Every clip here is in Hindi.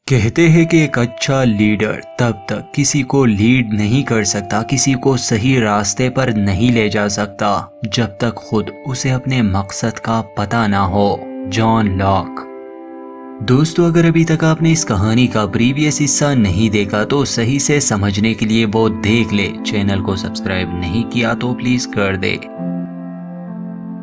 कहते हैं कि एक अच्छा लीडर तब तक किसी को लीड नहीं कर सकता, किसी को सही रास्ते पर नहीं ले जा सकता जब तक खुद उसे अपने मकसद का पता ना हो। John Locke. दोस्तों, अगर अभी तक आपने इस कहानी का प्रीवियस हिस्सा नहीं देखा तो सही से समझने के लिए वो देख ले। चैनल को सब्सक्राइब नहीं किया तो प्लीज कर दे।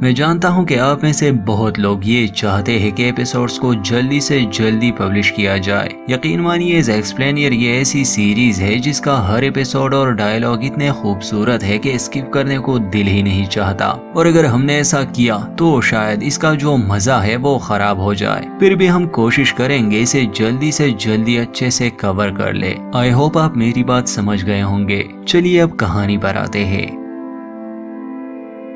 मैं जानता हूं कि आप में से बहुत लोग ये चाहते हैं कि एपिसोड्स को जल्दी से जल्दी पब्लिश किया जाए। यकीन मानिए, एज एक्सप्लेनियर ये ऐसी सीरीज है जिसका हर एपिसोड और डायलॉग इतने खूबसूरत है कि स्किप करने को दिल ही नहीं चाहता। और अगर हमने ऐसा किया तो शायद इसका जो मजा है वो खराब हो जाए। फिर भी हम कोशिश करेंगे इसे जल्दी से जल्दी अच्छे से कवर कर ले। आई होप आप मेरी बात समझ गए होंगे। चलिए अब कहानी पर आते हैं।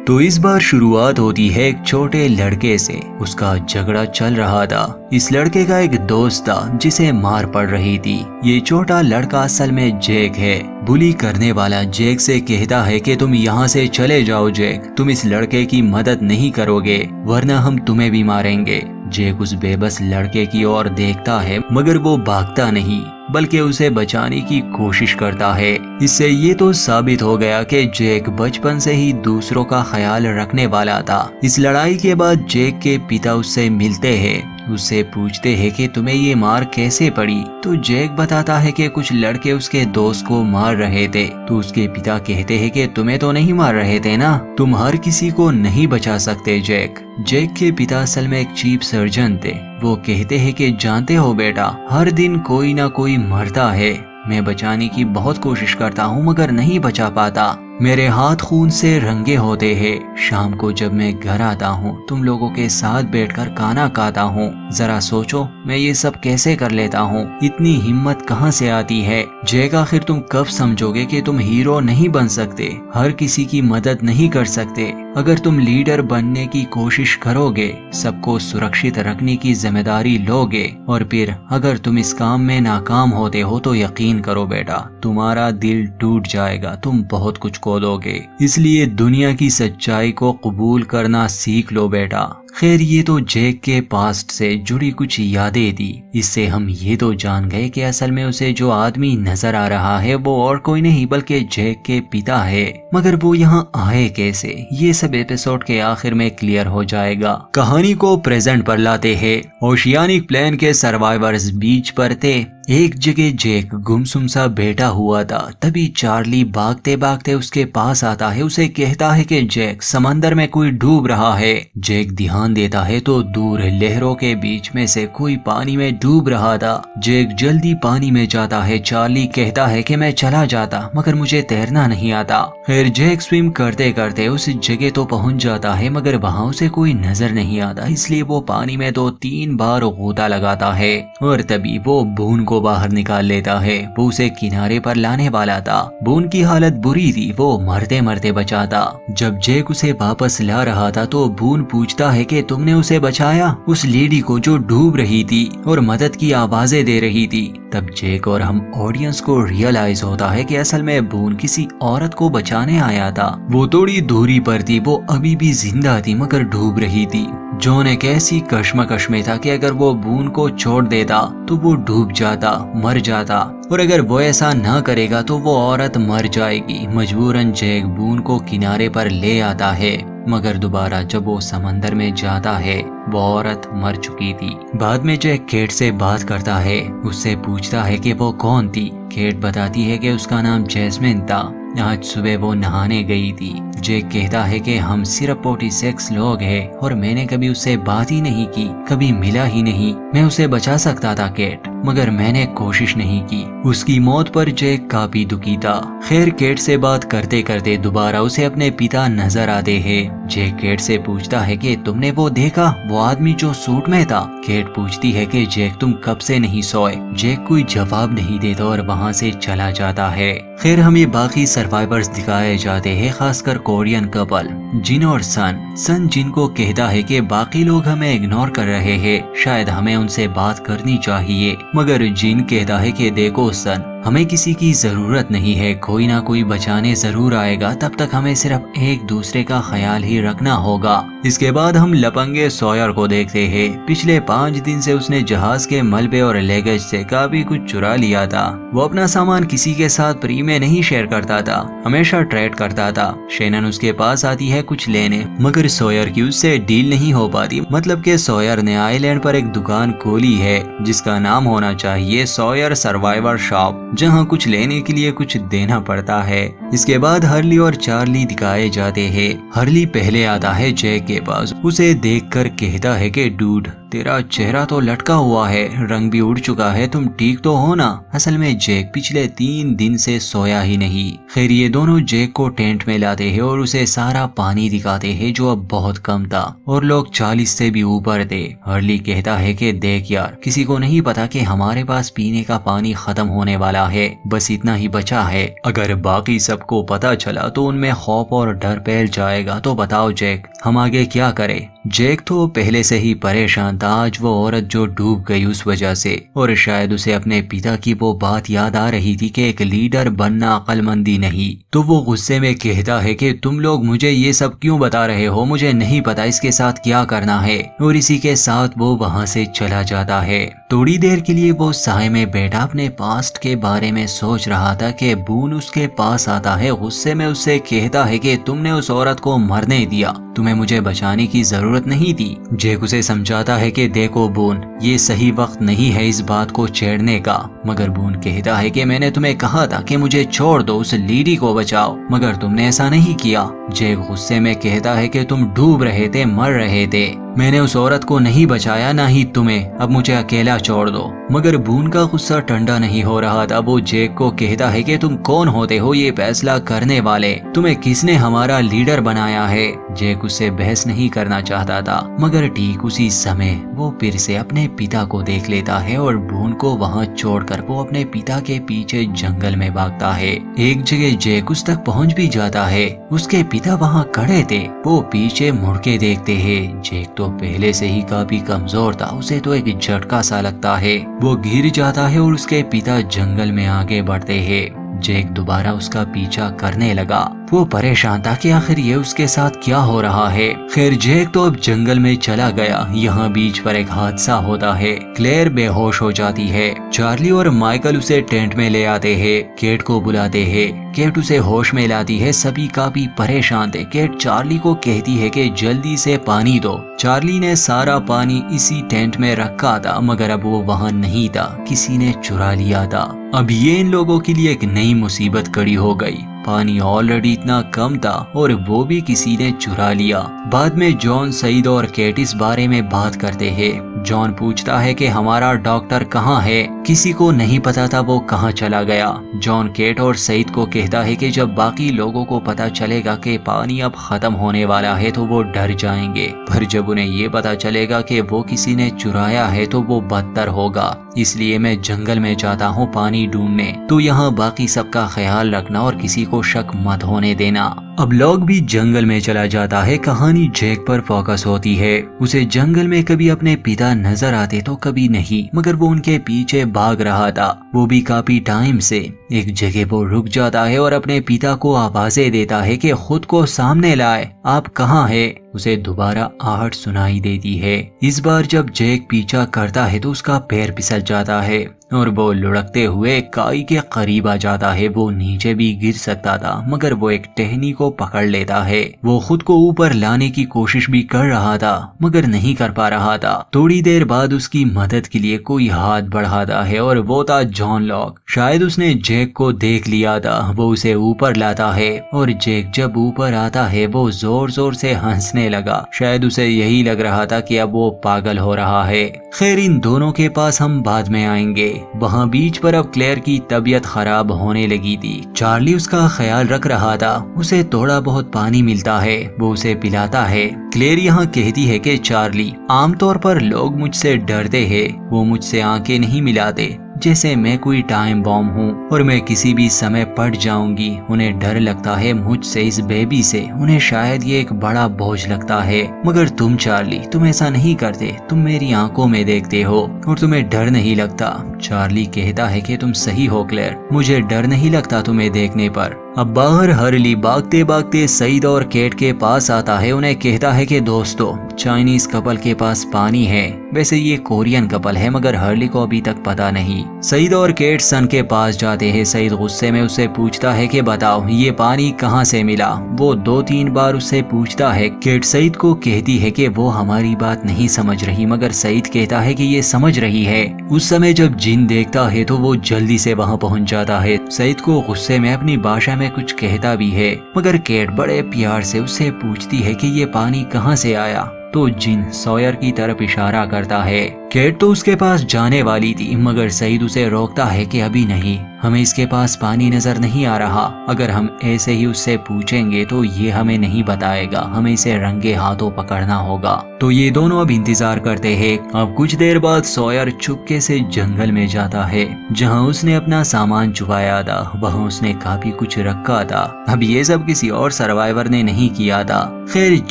तो इस बार शुरुआत होती है एक छोटे लड़के से। उसका झगड़ा चल रहा था। इस लड़के का एक दोस्त था जिसे मार पड़ रही थी। ये छोटा लड़का असल में जैक है। बुली करने वाला जैक से कहता है कि तुम यहाँ से चले जाओ जैक, तुम इस लड़के की मदद नहीं करोगे वरना हम तुम्हें भी मारेंगे। जैक उस बेबस लड़के की ओर देखता है मगर वो भागता नहीं बल्कि उसे बचाने की कोशिश करता है। इससे ये तो साबित हो गया कि जैक बचपन से ही दूसरों का ख्याल रखने वाला था। इस लड़ाई के बाद जैक के पिता उससे मिलते हैं। उससे पूछते हैं कि तुम्हें ये मार कैसे पड़ी। तो जैक बताता है कि कुछ लड़के उसके दोस्त को मार रहे थे। तो उसके पिता कहते हैं कि तुम्हें तो नहीं मार रहे थे ना, तुम हर किसी को नहीं बचा सकते जैक। जैक के पिता असल में एक चीफ सर्जन थे। वो कहते हैं कि जानते हो बेटा, हर दिन कोई ना कोई मरता है। मैं बचाने की बहुत कोशिश करता हूँ मगर नहीं बचा पाता। मेरे हाथ खून से रंगे होते हैं। शाम को जब मैं घर आता हूँ तुम लोगों के साथ बैठकर खाना खाता हूँ। जरा सोचो मैं ये सब कैसे कर लेता हूँ, इतनी हिम्मत कहाँ से आती है। जैक, आखिर तुम कब समझोगे कि तुम हीरो नहीं बन सकते, हर किसी की मदद नहीं कर सकते। अगर तुम लीडर बनने की कोशिश करोगे, सबको सुरक्षित रखने की जिम्मेदारी लोगे और फिर अगर तुम इस काम में नाकाम होते हो तो यकीन करो बेटा, तुम्हारा दिल टूट जाएगा, तुम बहुत कुछ खो दोगे। इसलिए दुनिया की सच्चाई को कबूल करना सीख लो बेटा। खैर, ये तो जैक के पास्ट से जुड़ी कुछ यादें थी। इससे हम ये तो जान गए कि असल में उसे जो आदमी नजर आ रहा है वो और कोई नहीं बल्कि जैक के पिता है। मगर वो यहाँ आए कैसे, ये सब एपिसोड के आखिर में क्लियर हो जाएगा। कहानी को प्रेजेंट पर लाते हैं। ओशियानिक प्लेन के सर्वाइवर्स बीच पर थे। एक जगह जैक गुमसुम सा बैठा हुआ था। तभी चार्ली भागते भागते उसके पास आता है। उसे कहता है कि जैक, समंदर में कोई डूब रहा है। जैक ध्यान देता है तो दूर लहरों के बीच में से कोई पानी में डूब रहा था। जैक जल्दी पानी में जाता है। चार्ली कहता है कि मैं चला जाता मगर मुझे तैरना नहीं आता। फिर जैक स्विम करते करते उस जगह तो पहुंच जाता है मगर वहां उसे कोई नजर नहीं आता। इसलिए वो पानी में 2-3 बार गोता लगाता है और तभी वो बून को बाहर निकाल लेता है। वो उसे किनारे पर लाने वाला था। बून की हालत बुरी थी, वो मरते मरते बचा था। जब जैक उसे वापस ला रहा था तो बून पूछता है कि तुमने उसे बचाया, उस लेडी को जो डूब रही थी और मदद की आवाजें दे रही थी। तब जैक और हम ऑडियंस को रियलाइज होता है कि असल में बून किसी औरत को बचाने आया था। वो थोड़ी दूरी पर थी, वो अभी भी जिंदा थी मगर डूब रही थी। जॉन एक ऐसी कश्मकश में था कि अगर वो बून को छोड़ देता तो वो डूब जाता, मर जाता, और अगर वो ऐसा ना करेगा तो वो औरत मर जाएगी। मजबूरन जैक बून को किनारे पर ले आता है मगर दोबारा जब वो समंदर में जाता है वो औरत मर चुकी थी। बाद में जैक केट से बात करता है। उससे पूछता है कि वो कौन थी। केट बताती है कि उसका नाम जैस्मिन था। आज सुबह वो नहाने गई थी। जैक कहता है कि हम सिर्फ 46 लोग हैं और मैंने कभी उससे बात ही नहीं की, कभी मिला ही नहीं। मैं उसे बचा सकता था केट, मगर मैंने कोशिश नहीं की। उसकी मौत पर जैक काफी दुखी था। खैर, केट से बात करते करते दोबारा उसे अपने पिता नजर आते हैं। जैक केट से पूछता है कि तुमने वो देखा, वो आदमी जो सूट में था। केट पूछती है कि जैक तुम कब से नहीं सोए। जैक कोई जवाब नहीं देता और वहाँ से चला जाता है। खैर, हमें बाकी सर्वाइवर्स दिखाए जाते हैं, खासकर कोरियन कपल जिन और सन जिनको कहता है कि बाकी लोग हमें इग्नोर कर रहे हैं, शायद हमें उनसे बात करनी चाहिए। मगर जिन कहता है कि देखो सन, हमें किसी की जरूरत नहीं है, कोई ना कोई बचाने जरूर आएगा, तब तक हमें सिर्फ एक दूसरे का ख्याल ही रखना होगा। इसके बाद हम लपंगे सॉयर को देखते हैं। पिछले 5 दिन से उसने जहाज के मलबे और लगेज से काफी कुछ चुरा लिया था। वो अपना सामान किसी के साथ फ्री में नहीं शेयर करता था, हमेशा ट्रेड करता था। शेनन उसके पास आती है कुछ लेने, मगर सॉयर की उससे डील नहीं हो पाती। मतलब कि सॉयर ने आइलैंड पर एक दुकान खोली है जिसका नाम होना चाहिए सॉयर सर्वाइवर शॉप, जहां कुछ लेने के लिए कुछ देना पड़ता है। इसके बाद हर्ली और चार्ली दिखाए जाते हैं। हर्ली पहले आता है जैक के पास, उसे देखकर कहता है कि डूड, तेरा चेहरा तो लटका हुआ है, रंग भी उड़ चुका है, तुम ठीक तो हो ना? असल में जैक पिछले 3 दिन से सोया ही नहीं। खैर ये दोनों जैक को टेंट में लाते हैं और उसे सारा पानी दिखाते हैं जो अब बहुत कम था और लोग 40 से भी ऊपर थे। हर्ली कहता है कि देख यार, किसी को नहीं पता कि हमारे पास पीने का पानी खत्म होने वाला है, बस इतना ही बचा है। अगर बाकी सबको पता चला तो उनमें खौफ और डर फैल जाएगा। तो बताओ जैक, हम आगे क्या करें? जैक तो पहले से ही परेशान था, आज वो औरत जो डूब गई उस वजह से, और शायद उसे अपने पिता की वो बात याद आ रही थी कि एक लीडर बनना अक्लमंदी नहीं। तो वो गुस्से में कहता है कि तुम लोग मुझे ये सब क्यों बता रहे हो, मुझे नहीं पता इसके साथ क्या करना है। और इसी के साथ वो वहाँ से चला जाता है। थोड़ी देर के लिए वो साए में बैठा अपने पास्ट के बारे में सोच रहा था कि बून उसके पास आता है, गुस्से में उससे कहता है कि तुमने उस औरत को मरने दिया, तुम्हें मुझे बचाने की जरूरत नहीं थी। जैक उसे समझाता है कि देखो बून, ये सही वक्त नहीं है इस बात को छेड़ने का। मगर बून कहता है कि मैंने तुम्हें कहा था कि मुझे छोड़ दो, उस लेडी को बचाओ, मगर तुमने ऐसा नहीं किया। जैक गुस्से में कहता है कि तुम डूब रहे थे, मर रहे थे, मैंने उस औरत को नहीं बचाया, ना ही तुम्हें, अब मुझे अकेला छोड़ दो। मगर बून का गुस्सा ठंडा नहीं हो रहा था। वो जैक को कहता है कि तुम कौन होते हो ये फैसला करने वाले, तुम्हें किसने हमारा लीडर बनाया है? जैक उससे बहस नहीं करना चाहता था, मगर ठीक उसी समय वो फिर से अपने पिता को देख लेता है और बून को वहाँ छोड़कर वो अपने पिता के पीछे जंगल में भागता है। एक जगह जैक उस तक पहुँच भी जाता है, उसके पिता वहाँ खड़े थे। वो पीछे मुड़ के देखते हैं। जैक तो पहले से ही काफी कमजोर था, उसे तो एक झटका सा लगता है, वो गिर जाता है और उसके पिता जंगल में आगे बढ़ते हैं। जैक दोबारा उसका पीछा करने लगा। वो परेशान था कि आखिर ये उसके साथ क्या हो रहा है। खैर जैक तो अब जंगल में चला गया। यहाँ बीच पर एक हादसा होता है। क्लेयर बेहोश हो जाती है। चार्ली और माइकल उसे टेंट में ले आते हैं। केट को बुलाते हैं। केट उसे होश में लाती है। सभी काफी परेशान थे। केट चार्ली को कहती है कि जल्दी से पानी दो। चार्ली ने सारा पानी इसी टेंट में रखा था, मगर अब वो वहाँ नहीं था, किसी ने चुरा लिया था। अब ये इन लोगों के लिए एक नई मुसीबत खड़ी हो गई। पानी ऑलरेडी इतना कम था और वो भी किसी ने चुरा लिया। बाद में जॉन, सईद और केट इस बारे में बात करते हैं। जॉन पूछता है कि हमारा डॉक्टर कहाँ है? किसी को नहीं पता था वो कहाँ चला गया। जॉन केट और सईद को कहता है कि जब बाकी लोगों को पता चलेगा कि पानी अब खत्म होने वाला है तो वो डर जाएंगे, पर जब उन्हें ये पता चलेगा कि वो किसी ने चुराया है तो वो बदतर होगा। इसलिए मैं जंगल में जाता हूँ पानी ढूंढने, तो यहाँ बाकी सबका ख्याल रखना और किसी को शक मत होने देना। अब लोग भी जंगल में चला जाता है। कहानी जैक पर फोकस होती है। उसे जंगल में कभी अपने पिता नजर आते तो कभी नहीं, मगर वो उनके पीछे भाग रहा था, वो भी काफी टाइम से। एक जगह वो रुक जाता है और अपने पिता को आवाजें देता है कि खुद को सामने लाए, आप कहाँ हैं? उसे दोबारा आहट सुनाई देती है। इस बार जब जैक पीछा करता है तो उसका पैर फिसल जाता है और वो लुढ़कते हुए काई के करीब आ जाता है। वो नीचे भी गिर सकता था, मगर वो एक टहनी को पकड़ लेता है। वो खुद को ऊपर लाने की कोशिश भी कर रहा था, मगर नहीं कर पा रहा था। थोड़ी देर बाद उसकी मदद के लिए कोई हाथ बढ़ाता है और वो था जॉन लॉक। शायद उसने जैक को देख लिया था। वो उसे ऊपर लाता है और जैक जब ऊपर आता है वो जोर जोर से हंसने लगा। शायद उसे यही लग रहा था कि अब वो पागल हो रहा है। खैर इन दोनों के पास हम बाद में आएंगे। वहाँ बीच पर अब क्लेयर की तबीयत खराब होने लगी थी। चार्ली उसका ख्याल रख रहा था। उसे थोड़ा बहुत पानी मिलता है, वो उसे पिलाता है। क्लेयर यहाँ कहती है कि चार्ली, आमतौर पर लोग मुझसे डरते हैं, वो मुझसे आंखें नहीं मिलाते। जैसे मैं कोई टाइम बॉम्ब हूँ और मैं किसी भी समय फट जाऊंगी। उन्हें डर लगता है मुझसे, इस बेबी से। उन्हें शायद ये एक बड़ा बोझ लगता है। मगर तुम चार्ली, तुम ऐसा नहीं करते। तुम मेरी आंखों में देखते हो और तुम्हें डर नहीं लगता। चार्ली कहता है कि तुम सही हो क्लेयर, मुझे डर नहीं लगता तुम्हें देखने पर। अब बाहर हर्ली भागते भागते सईद और केट के पास आता है। उन्हें कहता है कि दोस्तों, चाइनीज कपल के पास पानी है। वैसे ये कोरियन कपल है, मगर हर्ली को अभी तक पता नहीं। सईद और केट सन के पास जाते हैं। सईद गुस्से में उससे पूछता है कि बताओ ये पानी कहाँ से मिला। वो 2-3 बार उससे पूछता है। केट सईद को कहती है कि वो हमारी बात नहीं समझ रही, मगर सईद कहता है कि ये समझ रही है। उस समय जब जिन देखता है तो वो जल्दी से वहाँ पहुँच जाता है। सईद को गुस्से में अपनी भाषा में कुछ कहता भी है, मगर केट बड़े प्यार से उससे पूछती है कि ये पानी कहाँ से आया। तो जिन सॉयर की तरफ इशारा करता है। केट तो उसके पास जाने वाली थी, मगर सईद उसे रोकता है कि अभी नहीं, हमें इसके पास पानी नजर नहीं आ रहा। अगर हम ऐसे ही उससे पूछेंगे तो ये हमें नहीं बताएगा, हमें इसे रंगे हाथों पकड़ना होगा। तो ये दोनों अब इंतजार करते हैं। अब कुछ देर बाद सॉयर चुपके से जंगल में जाता है, जहाँ उसने अपना सामान छुपाया था। वहाँ उसने काफी कुछ रखा था। अब ये सब किसी और सर्वाइवर ने नहीं किया था। खैर,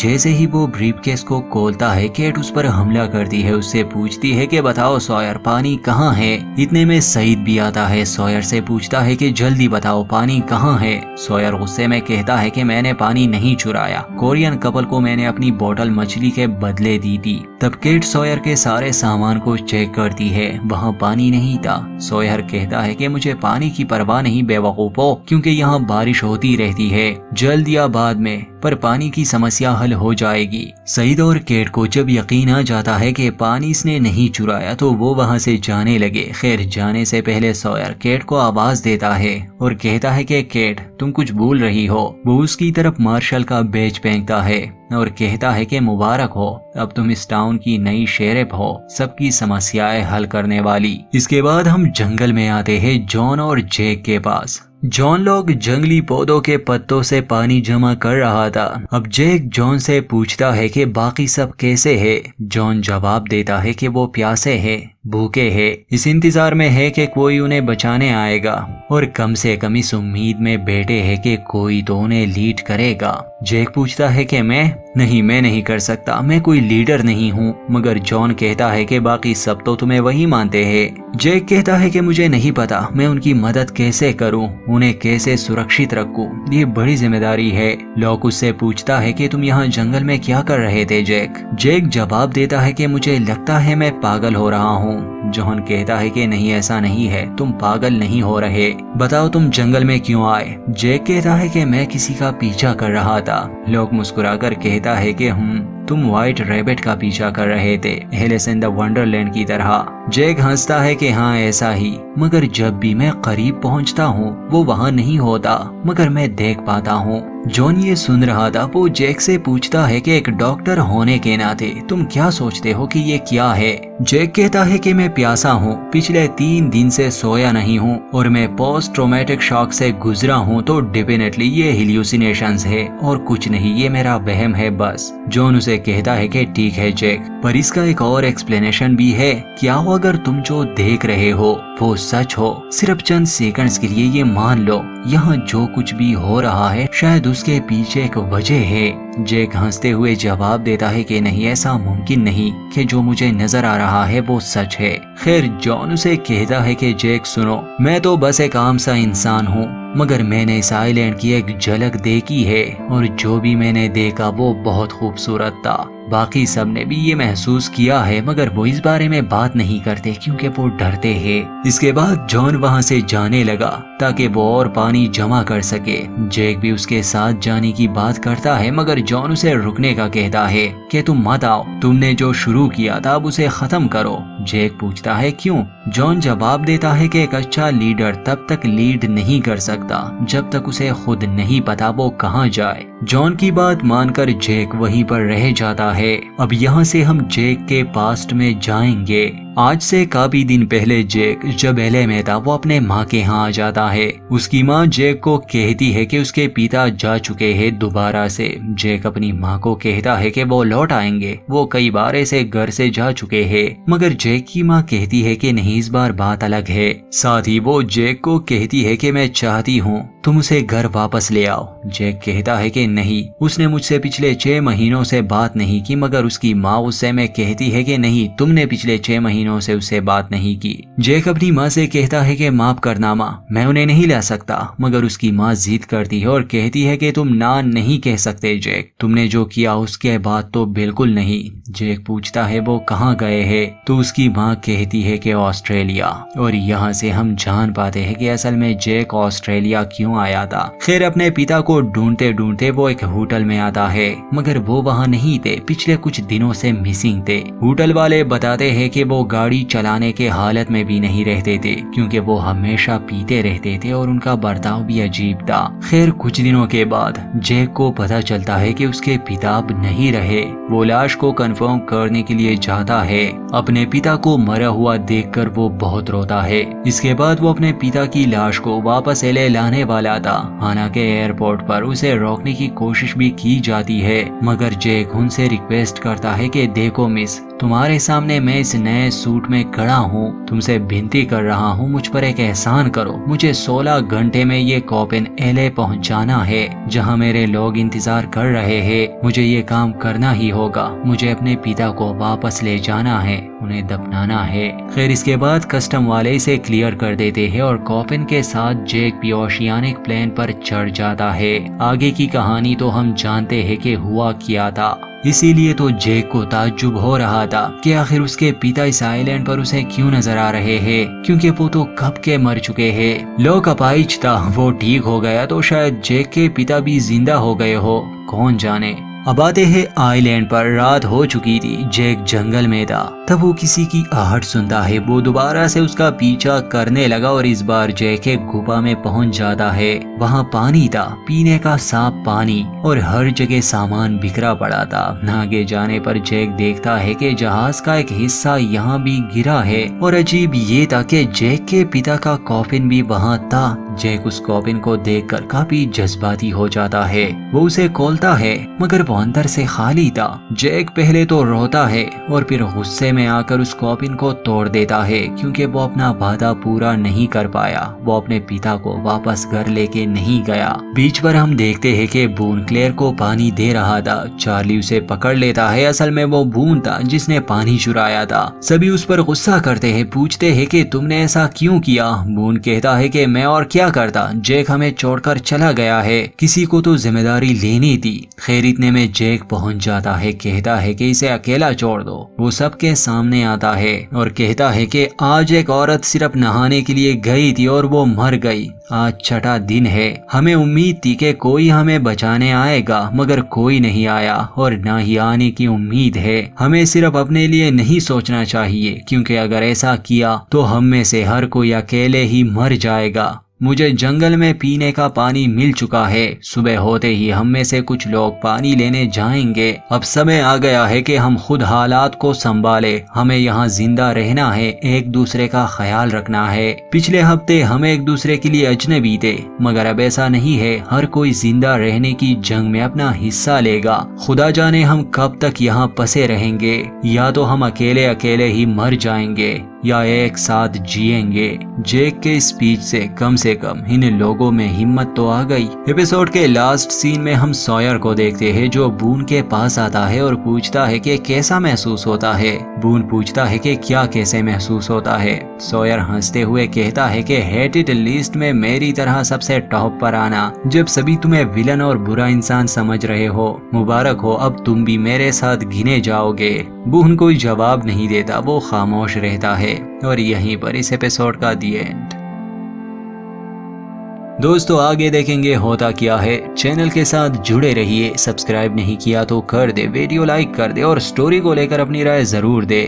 जैसे ही वो ब्रीफकेस को खोलता है, केट उस पर हमला करती है। उससे पूछती है कि बताओ सॉयर, पानी कहाँ है। इतने में सईद भी आता है। सॉयर से पूछता है कि जल्दी बताओ पानी कहाँ है। सॉयर गुस्से में कहता है कि मैंने पानी नहीं चुराया, कोरियन कपल को मैंने अपनी बोतल मछली के बदले दी थी। तब केट सॉयर के सारे सामान को चेक करती है, वहाँ पानी नहीं था। सॉयर कहता है कि मुझे पानी की परवाह नहीं बेवकूफो, क्योंकि यहाँ बारिश होती रहती है, जल्द या बाद में, पर पानी की समस्या हल हो जाएगी। सईद और केट को जब यकीन आ जाता है कि पानी इसने नहीं चुराया तो वो वहाँ से जाने लगे। खैर, जाने से पहले सॉयर केट को आवाज देता है और कहता है कि केट, तुम कुछ भूल रही हो। वो उसकी तरफ मार्शल का बैज फेंकता है और कहता है कि मुबारक हो, अब तुम इस टाउन की नई शेरिफ हो, सबकी समस्याएं हल करने वाली। इसके बाद हम जंगल में आते हैं जॉन और जैक के पास। जॉन लोग जंगली पौधों के पत्तों से पानी जमा कर रहा था। अब जैक जॉन से पूछता है कि बाकी सब कैसे है। जॉन जवाब देता है कि वो प्यासे है, भूखे है, इस इंतजार में है कि कोई उन्हें बचाने आएगा और कम से कम इस उम्मीद में बैठे है कि कोई तो उन्हें लीड करेगा। जैक पूछता है कि मैं नहीं कर सकता, मैं कोई लीडर नहीं हूँ। मगर जॉन कहता है कि बाकी सब तो तुम्हें वही मानते हैं। जैक कहता है कि मुझे नहीं पता मैं उनकी मदद कैसे करूँ, उन्हें कैसे सुरक्षित रखूं, ये बड़ी जिम्मेदारी है। लॉक उससे पूछता है कि तुम यहाँ जंगल में क्या कर रहे थे जैक। जैक जवाब देता है कि मुझे लगता है मैं पागल हो रहा हूँ। जॉन कहता है कि नहीं, ऐसा नहीं है, तुम पागल नहीं हो रहे, बताओ तुम जंगल में क्यों आए। जैक कहता है कि मैं किसी का पीछा कर रहा था। लॉक मुस्कुराकर कहता है कि तुम व्हाइट रैबिट का पीछा कर रहे थे, एलिस इन द वंडरलैंड की तरह। जैक हंसता है कि हाँ ऐसा ही, मगर जब भी मैं करीब पहुंचता हूँ वो वहाँ नहीं होता, मगर मैं देख पाता हूँ। जॉन ये सुन रहा था। वो जैक से पूछता है कि एक डॉक्टर होने के नाते तुम क्या सोचते हो कि ये क्या है। जैक कहता है कि मैं प्यासा हूँ, पिछले 3 दिन से सोया नहीं हूँ और मैं पोस्ट ट्रॉमेटिक शॉक से गुजरा हूँ, तो डेफिनेटली ये हेल्यूसिनेशंस है और कुछ नहीं, ये मेरा वहम है बस। जॉन उसे कहता है कि ठीक है जैक, पर इसका एक और एक्सप्लेनेशन भी है। क्या हो अगर तुम जो देख रहे हो वो सच हो, सिर्फ चंद सेकंड्स के लिए ये मान लो, यहाँ जो कुछ भी हो रहा है शायद उसके पीछे एक वजह है। जैक हंसते हुए जवाब देता है कि नहीं, ऐसा मुमकिन नहीं कि जो मुझे नजर आ रहा है वो सच है। खैर, जॉन उसे कहता है कि जैक सुनो, मैं तो बस एक आम सा इंसान हूँ, मगर मैंने इस आइलैंड की एक झलक देखी है और जो भी मैंने देखा वो बहुत खूबसूरत था। बाकी सब ने भी ये महसूस किया है, मगर वो इस बारे में बात नहीं करते क्योंकि वो डरते हैं। इसके बाद जॉन वहाँ से जाने लगा ताकि वो और पानी जमा कर सके। जैक भी उसके साथ जाने की बात करता है, मगर जॉन उसे रुकने का कहता है कि तुम मत आओ, तुमने जो शुरू किया था अब उसे खत्म करो। जैक पूछता है क्यों। जॉन जवाब देता है कि एक अच्छा लीडर तब तक लीड नहीं कर सकता जब तक उसे खुद नहीं पता वो कहाँ जाए। जॉन की बात मानकर जैक वहीं पर रह जाता है। अब यहाँ से हम जैक के पास्ट में जाएंगे। आज से काफी दिन पहले जेक जब एलए में था वो अपने माँ के यहाँ आ जाता है। उसकी माँ जेक को कहती है कि उसके पिता जा चुके हैं दोबारा से। जेक अपनी माँ को कहता है कि वो लौट आएंगे, वो कई बार ऐसे घर से जा चुके हैं। मगर जेक की माँ कहती है कि नहीं, इस बार बात अलग है। साथ ही वो जेक को कहती है कि मैं चाहती हूँ तुम उसे घर वापस ले आओ। जेक कहता है कि नहीं, उसने मुझसे पिछले 6 महीनों से बात नहीं की। मगर उसकी माँ उससे में कहती है कि नहीं, तुमने पिछले 6 महीनों से उससे बात नहीं की। जेक अपनी माँ से कहता है कि माफ करना माँ, मैं उन्हें नहीं ला सकता। मगर उसकी माँ जिद करती है और कहती है कि तुम ना नहीं कह सकते जेक, तुमने जो किया उसके बाद तो बिल्कुल नहीं। जेक पूछता है वो कहाँ गए हैं, तो उसकी माँ कहती है कि ऑस्ट्रेलिया। और यहाँ से हम जान पाते हैं कि असल में जेक ऑस्ट्रेलिया क्यों आया था। खैर, अपने पिता को ढूंढते ढूंढते वो एक होटल में आता है, मगर वो वहाँ नहीं थे, पिछले कुछ दिनों से मिसिंग थे। होटल वाले बताते हैं कि वो गाड़ी चलाने के हालत में भी नहीं रहते थे, क्योंकि वो हमेशा पीते रहते थे और उनका बर्ताव भी अजीब था। खैर, कुछ दिनों के बाद जेक को पता चलता है कि उसके पिता अब नहीं रहे। वो लाश को कंफर्म करने के लिए जाता है। अपने पिता को मरा हुआ देखकर वो बहुत रोता है। इसके बाद वो अपने पिता की लाश को वापस एलए लाने वाला था। हालांकि एयरपोर्ट पर उसे रोकने की कोशिश भी की जाती है, मगर जेक उनसे रिक्वेस्ट करता है कि देखो मिस, तुम्हारे सामने मैं इस नए सूट में खड़ा हूँ, तुमसे विनती कर रहा हूँ, मुझ पर एक एहसान करो। मुझे 16 घंटे में ये कॉपिन एलए पहुँचाना है, जहाँ मेरे लोग इंतजार कर रहे हैं। मुझे ये काम करना ही होगा। मुझे अपने पिता को वापस ले जाना है, उन्हें दफनाना है। खैर, इसके बाद कस्टम वाले इसे क्लियर कर देते हैं और कॉपिन के साथ जेक भी ओशियानिक प्लेन पर चढ़ जाता है। आगे की कहानी तो हम जानते हैं कि हुआ क्या था। इसीलिए तो जेक को ताज्जुब हो रहा था कि आखिर उसके पिता इस आइलैंड पर उसे क्यों नजर आ रहे हैं, क्योंकि वो तो कब के मर चुके हैं। लोग अपाइज था, वो ठीक हो गया तो शायद जेक के पिता भी जिंदा हो गए हो, कौन जाने। अब आते हैं आइलैंड पर। रात हो चुकी थी, जेक जंगल में था। तब वो किसी की आहट सुनता है। वो दोबारा से उसका पीछा करने लगा और इस बार जेक एक गुफा में पहुंच जाता है। वहाँ पानी था, पीने का साफ पानी, और हर जगह सामान बिखरा पड़ा था। आगे जाने पर जेक देखता है कि जहाज का एक हिस्सा यहाँ भी गिरा है। और अजीब ये था कि जेक के पिता का कॉफिन भी वहाँ था। जेक उस कॉफिन को देखकर काफी जज्बाती हो जाता है। वो उसे खोलता है, मगर वो अंदर से खाली था। जेक पहले तो रोता है और फिर गुस्से में आकर उस कॉफिन को तोड़ देता है, क्योंकि वो अपना वादा पूरा नहीं कर पाया। वो अपने पिता को वापस घर लेके नहीं गया। बीच पर हम देखते हैं कि बून क्लेयर को पानी दे रहा था। चार्ली उसे पकड़ लेता है। असल में वो बून था जिसने पानी चुराया था। सभी उस पर गुस्सा करते हैं, पूछते हैं कि तुमने ऐसा क्यों किया। बून कहता है कि मैं और क्या करता, जेक हमें छोड़कर चला गया है, किसी को तो जिम्मेदारी लेनी थी। खैर, इतने में जेक पहुंच जाता है, कहता है कि इसे अकेला छोड़ दो। वो सबके सामने आता है और कहता है कि आज एक औरत सिर्फ नहाने के लिए गई थी और वो मर गई। आज छठा दिन है। हमें उम्मीद थी कि कोई हमें बचाने आएगा, मगर कोई नहीं आया और ना ही आने की उम्मीद है। हमें सिर्फ अपने लिए नहीं सोचना चाहिए, क्योंकि अगर ऐसा किया तो हम में से हर कोई अकेले ही मर जाएगा। मुझे जंगल में पीने का पानी मिल चुका है। सुबह होते ही हम में से कुछ लोग पानी लेने जाएंगे। अब समय आ गया है कि हम खुद हालात को संभाले। हमें यहाँ जिंदा रहना है, एक दूसरे का ख्याल रखना है। पिछले हफ्ते हम एक दूसरे के लिए अजनबी थे, मगर अब ऐसा नहीं है। हर कोई जिंदा रहने की जंग में अपना हिस्सा लेगा। खुदा जाने हम कब तक यहाँ फंसे रहेंगे। या तो हम अकेले अकेले ही मर जाएंगे या एक साथ जिएंगे। जेक के स्पीच से कम इन लोगों में हिम्मत तो आ गई। एपिसोड के लास्ट सीन में हम सॉयर को देखते हैं, जो बून के पास आता है और पूछता है कि कैसा महसूस होता है। बून पूछता है कि क्या कैसे महसूस होता है। सॉयर हंसते हुए कहता है कि हेटेड लिस्ट में मेरी तरह सबसे टॉप पर आना, जब सभी तुम्हें विलन और बुरा इंसान समझ रहे हो। मुबारक हो, अब तुम भी मेरे साथ गिने जाओगे। बून कोई जवाब नहीं देता, वो खामोश रहता है। और यहीं पर इस एपिसोड का दी एंड। दोस्तों, आगे देखेंगे होता क्या है। चैनल के साथ जुड़े रहिए। सब्सक्राइब नहीं किया तो कर दे, वीडियो लाइक कर दे और स्टोरी को लेकर अपनी राय जरूर दे।